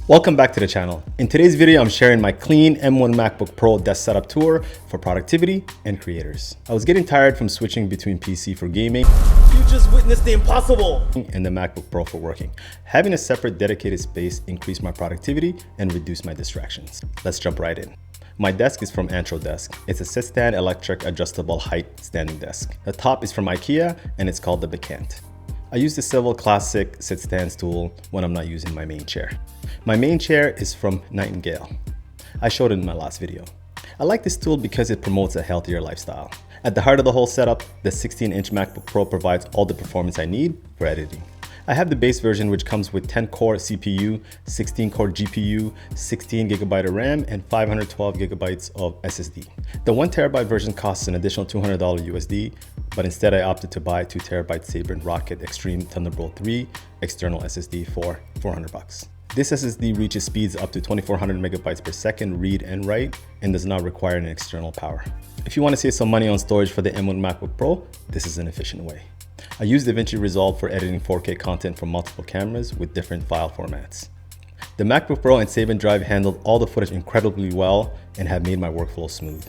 Welcome back to the channel. In today's video, I'm sharing my clean M1 MacBook Pro desk setup tour for productivity and creators. I was getting tired from switching between PC for gaming. You just witnessed the impossible. And the MacBook Pro for working. Having a separate dedicated space increased my productivity and reduced my distractions. Let's jump right in. My desk is from Desk. It's a sit-stand electric adjustable height standing desk. The top is from IKEA and it's called the Bacant. I use the Civil Classic sit-stand stool when I'm not using my main chair. My main chair is from Nightingale. I showed it in my last video. I like this tool because it promotes a healthier lifestyle. At the heart of the whole setup, the 16-inch MacBook Pro provides all the performance I need for editing. I have the base version, which comes with 10-core CPU, 16-core GPU, 16GB of RAM, and 512 GB of SSD. The 1TB version costs an additional $200 USD, but instead I opted to buy 2TB Sabre Rocket Extreme Thunderbolt 3 external SSD for $400. This SSD reaches speeds up to 2400 megabytes per second read and write and does not require an external power. If you want to save some money on storage for the M1 MacBook Pro, this is an efficient way. I use DaVinci Resolve for editing 4K content from multiple cameras with different file formats. The MacBook Pro and Sabre Drive handled all the footage incredibly well and have made my workflow smooth.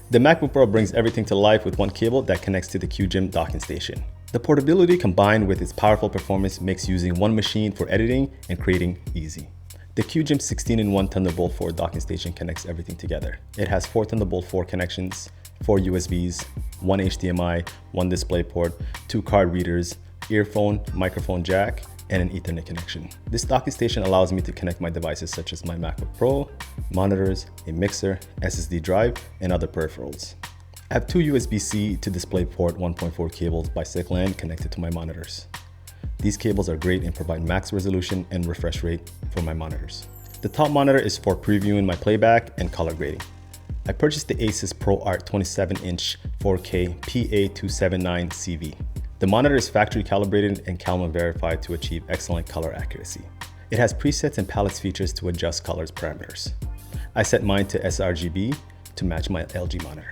The MacBook Pro brings everything to life with one cable that connects to the QGIM docking station. The portability combined with its powerful performance makes using one machine for editing and creating easy. The QGIM 16-in-1 Thunderbolt 4 docking station connects everything together. It has 4 Thunderbolt 4 connections, 4 USBs, 1 HDMI, 1 DisplayPort, 2 card readers, earphone, microphone jack, and an Ethernet connection. This docking station allows me to connect my devices such as my MacBook Pro, monitors, a mixer, SSD drive, and other peripherals. I have 2 USB-C to DisplayPort 1.4 cables by SickLand connected to my monitors. These cables are great and provide max resolution and refresh rate for my monitors. The top monitor is for previewing my playback and color grading. I purchased the Asus ProArt 27-inch 4K PA279CV. The monitor is factory calibrated and Calma verified to achieve excellent color accuracy. It has presets and palettes features to adjust colors parameters. I set mine to sRGB to match my LG monitor.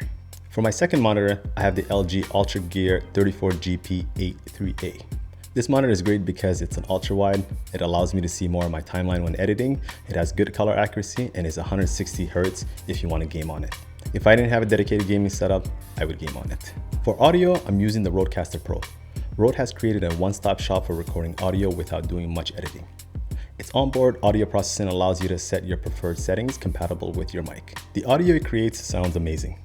For my second monitor, I have the LG Ultra Gear 34GP83A. This monitor is great because it's an ultra wide. It allows me to see more of my timeline when editing. It has good color accuracy and is 160 Hz if you want to game on it. If I didn't have a dedicated gaming setup, I would game on it. For audio, I'm using the Rodecaster Pro. Rode has created a one-stop shop for recording audio without doing much editing. Its onboard audio processing allows you to set your preferred settings compatible with your mic. The audio it creates sounds amazing.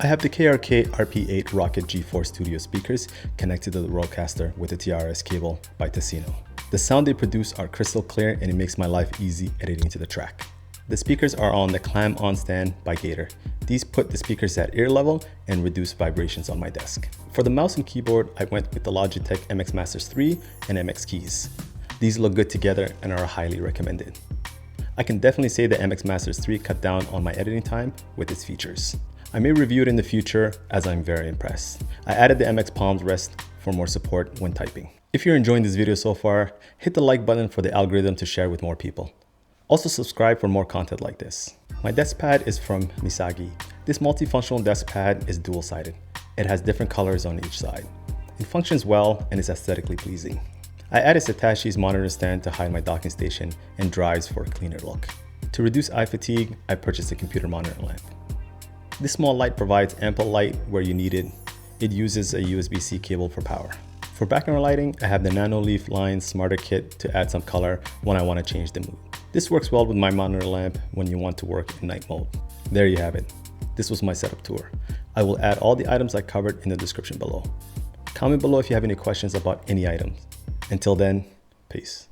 I have the KRK RP8 Rocket G4 Studio speakers connected to the Rodecaster with a TRS cable by Tessino. The sound they produce are crystal clear and it makes my life easy editing to the track. The speakers are on the clamp-on stand by Gator. These put the speakers at ear level and reduce vibrations on my desk. For the mouse and keyboard, I went with the Logitech MX Masters 3 and MX Keys. These look good together and are highly recommended. I can definitely say the MX Masters 3 cut down on my editing time with its features. I may review it in the future as I'm very impressed. I added the MX Palms Rest for more support when typing. If you're enjoying this video so far, hit the like button for the algorithm to share with more people. Also subscribe for more content like this. My desk pad is from Misagi. This multifunctional desk pad is dual-sided. It has different colors on each side. It functions well and is aesthetically pleasing. I added Satashi's monitor stand to hide my docking station and drives for a cleaner look. To reduce eye fatigue, I purchased a computer monitor lamp. This small light provides ample light where you need it. It uses a USB-C cable for power. For background lighting, I have the Nanoleaf Line Smarter Kit to add some color when I want to change the mood. This works well with my monitor lamp when you want to work in night mode. There you have it. This was my setup tour. I will add all the items I covered in the description below. Comment below if you have any questions about any items. Until then, peace.